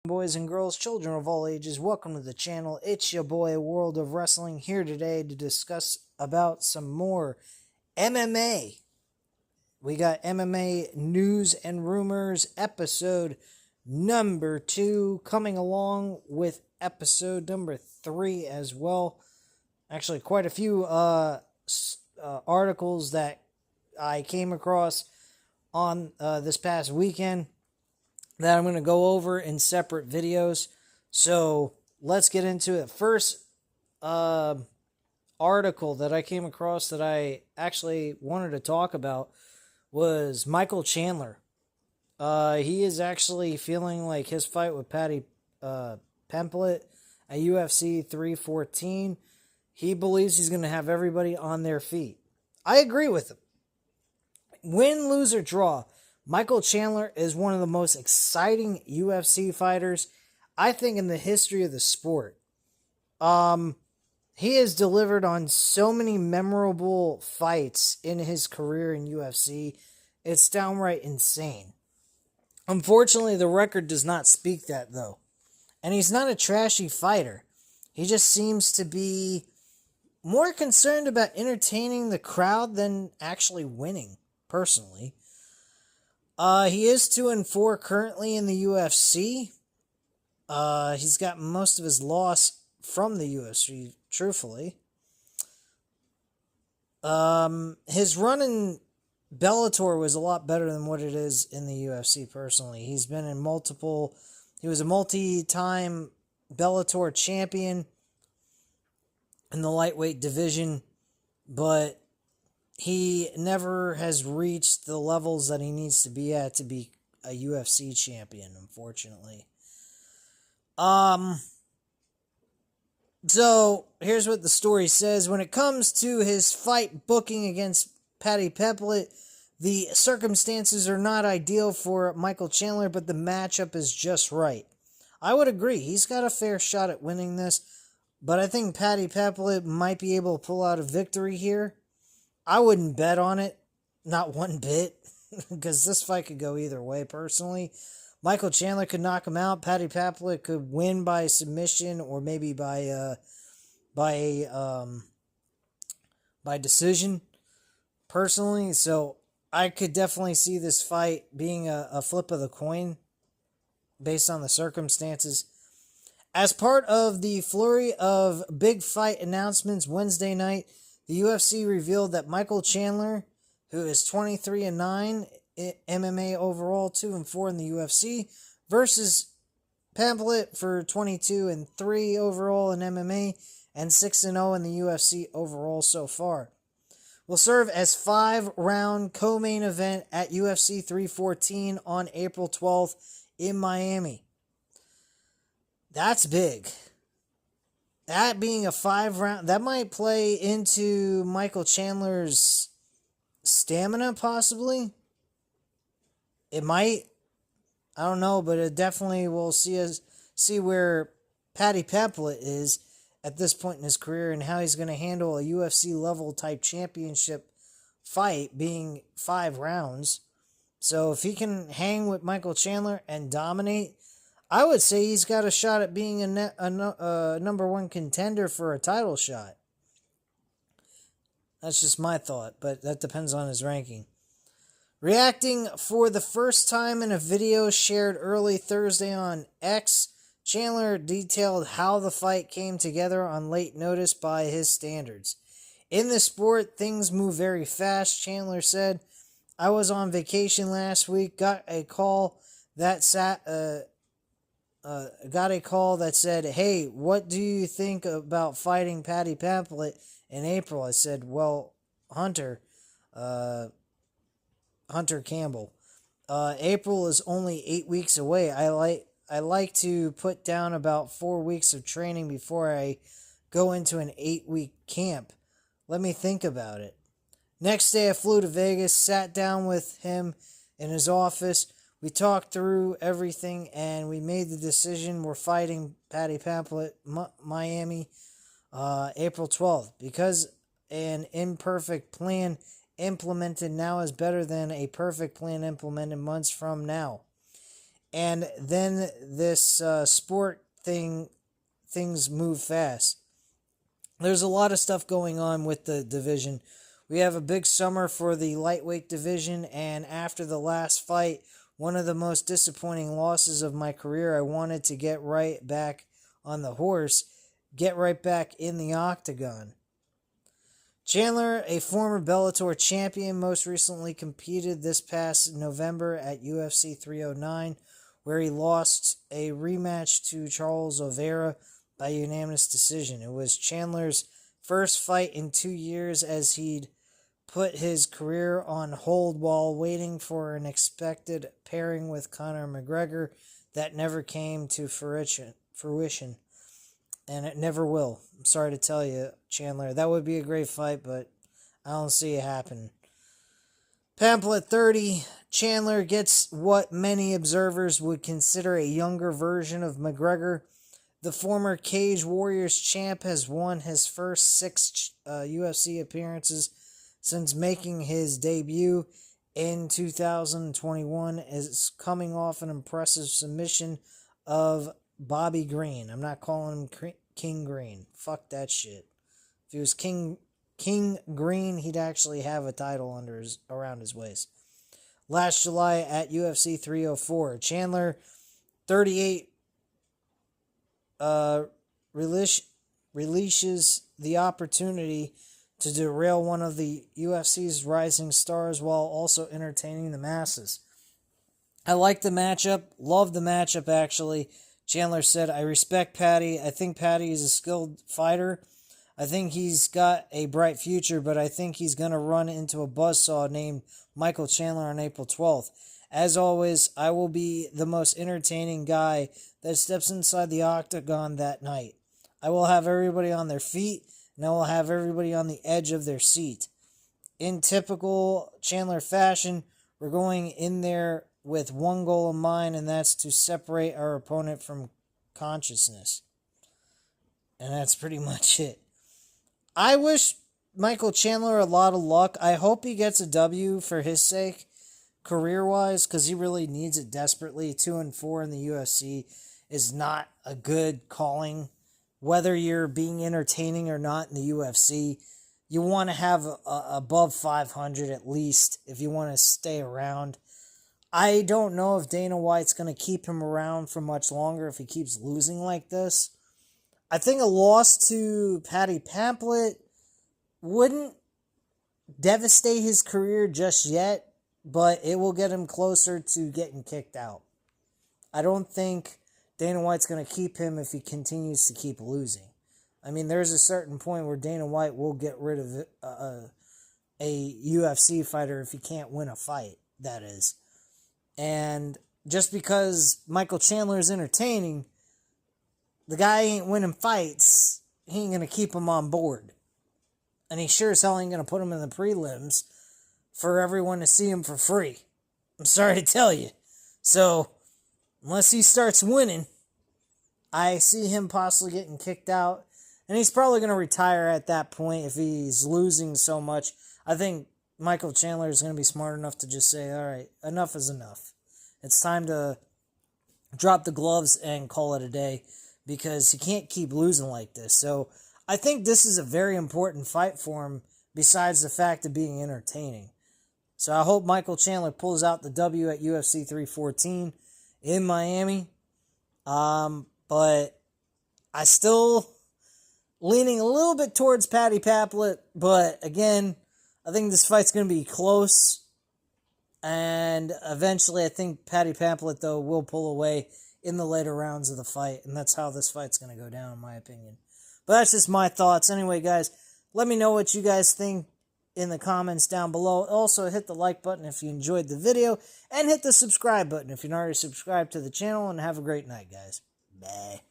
Boys and girls, children of all ages, welcome to the channel. It's your boy, World of Wrestling, here today to discuss about some more MMA. We got MMA News and Rumors, episode number 2, coming along with episode number 3 as well. Actually, quite a few articles that I came across on this past weekend that I'm going to go over in separate videos. So let's get into it. First article that I came across that I actually wanted to talk about was Michael Chandler. He is actually feeling like his fight with Paddy Pimblett at UFC 314. He believes he's going to have everybody on their feet. I agree with him. Win, lose, or draw, Michael Chandler is one of the most exciting UFC fighters, I think, in the history of the sport. He has delivered on so many memorable fights in his career in UFC. It's downright insane. Unfortunately, the record does not speak that, though. And he's not a trashy fighter. He just seems to be more concerned about entertaining the crowd than actually winning, personally. He is 2-4 currently in the UFC. He's got most of his loss from the UFC, truthfully. His run in Bellator was a lot better than what it is in the UFC, personally. He was a multi-time Bellator champion in the lightweight division, but he never has reached the levels that he needs to be at to be a UFC champion, unfortunately. So, here's what the story says. When it comes to his fight booking against Paddy Pimblett, the circumstances are not ideal for Michael Chandler, but the matchup is just right. I would agree. He's got a fair shot at winning this, but I think Paddy Pimblett might be able to pull out a victory here. I wouldn't bet on it, not one bit, because this fight could go either way, personally. Michael Chandler could knock him out. Paddy Pimblett could win by submission or maybe by decision, personally. So I could definitely see this fight being a flip of the coin based on the circumstances. As part of the flurry of big fight announcements Wednesday night, the UFC revealed that Michael Chandler, who is 23-9 MMA overall, 2-4 in the UFC, versus Pimblett for 22-3 overall in MMA and 6-0 in the UFC overall so far, will serve as 5-round co-main event at UFC 314 on April 12th in Miami. That's big. That being a 5-round, that might play into Michael Chandler's stamina, possibly. It might. I don't know, but it definitely will see where Paddy Pimblett is at this point in his career and how he's going to handle a UFC level type championship fight being 5 rounds. So if he can hang with Michael Chandler and dominate, I would say he's got a shot at being a number 1 contender for a title shot. That's just my thought, but that depends on his ranking. Reacting for the first time in a video shared early Thursday on X, Chandler detailed how the fight came together on late notice by his standards. In the sport, things move very fast, Chandler said. I was on vacation last week, got a call that said, "Hey, what do you think about fighting Paddy Pimblett in April?" I said, "Well, Hunter Campbell. April is only 8 weeks away. I like to put down about 4 weeks of training before I go into an 8-week camp. Let me think about it." Next day, I flew to Vegas, sat down with him in his office. We talked through everything, and we made the decision we're fighting Paddy Pimblett, Miami, April 12th. Because an imperfect plan implemented now is better than a perfect plan implemented months from now. And then this sport things move fast. There's a lot of stuff going on with the division. We have a big summer for the lightweight division, and after the last fight, one of the most disappointing losses of my career, I wanted to get right back on the horse, get right back in the octagon. Chandler, a former Bellator champion, most recently competed this past November at UFC 309, where he lost a rematch to Charles Oliveira by unanimous decision. It was Chandler's first fight in 2 years, as he'd put his career on hold while waiting for an expected pairing with Conor McGregor that never came to fruition. And it never will. I'm sorry to tell you, Chandler. That would be a great fight, but I don't see it happen. Pimblett 30. Chandler gets what many observers would consider a younger version of McGregor. The former Cage Warriors champ has won his first 6 UFC appearances since making his debut in 2021, is coming off an impressive submission of Bobby Green. I'm not calling him King Green. Fuck that shit. If he was King Green, he'd actually have a title around his waist. Last July at UFC 304, Chandler, 38, releases the opportunity to derail one of the UFC's rising stars while also entertaining the masses. I like the matchup, love the matchup actually. Chandler said, I respect Paddy. I think Paddy is a skilled fighter. I think he's got a bright future, but I think he's going to run into a buzzsaw named Michael Chandler on April 12th. As always, I will be the most entertaining guy that steps inside the octagon that night. I will have everybody on their feet, and I will have everybody on the edge of their seat. In typical Chandler fashion, we're going in there with one goal in mind, and that's to separate our opponent from consciousness. And that's pretty much it. I wish Michael Chandler a lot of luck. I hope he gets a W for his sake, career-wise, because he really needs it desperately. 2-4 in the UFC is not a good calling. Whether you're being entertaining or not in the UFC, you want to have above 500 at least if you want to stay around. I don't know if Dana White's going to keep him around for much longer if he keeps losing like this. I think a loss to Paddy Pimblett wouldn't devastate his career just yet, but it will get him closer to getting kicked out. I don't think Dana White's going to keep him if he continues to keep losing. I mean, there's a certain point where Dana White will get rid of a UFC fighter if he can't win a fight, that is. And just because Michael Chandler is entertaining, the guy ain't winning fights, he ain't going to keep him on board. And he sure as hell ain't going to put him in the prelims for everyone to see him for free. I'm sorry to tell you. So, unless he starts winning, I see him possibly getting kicked out. And he's probably going to retire at that point if he's losing so much. I think Michael Chandler is going to be smart enough to just say, all right, enough is enough. It's time to drop the gloves and call it a day because he can't keep losing like this. So I think this is a very important fight for him besides the fact of being entertaining. So I hope Michael Chandler pulls out the W at UFC 314 in Miami. But I still leaning a little bit towards Paddy Pimblett, but again, I think this fight's going to be close, and eventually I think Paddy Pimblett, though, will pull away in the later rounds of the fight, and that's how this fight's going to go down, in my opinion. But that's just my thoughts. Anyway, guys, let me know what you guys think in the comments down below. Also, hit the like button if you enjoyed the video, and hit the subscribe button if you're not already subscribed to the channel, and have a great night, guys. Bye.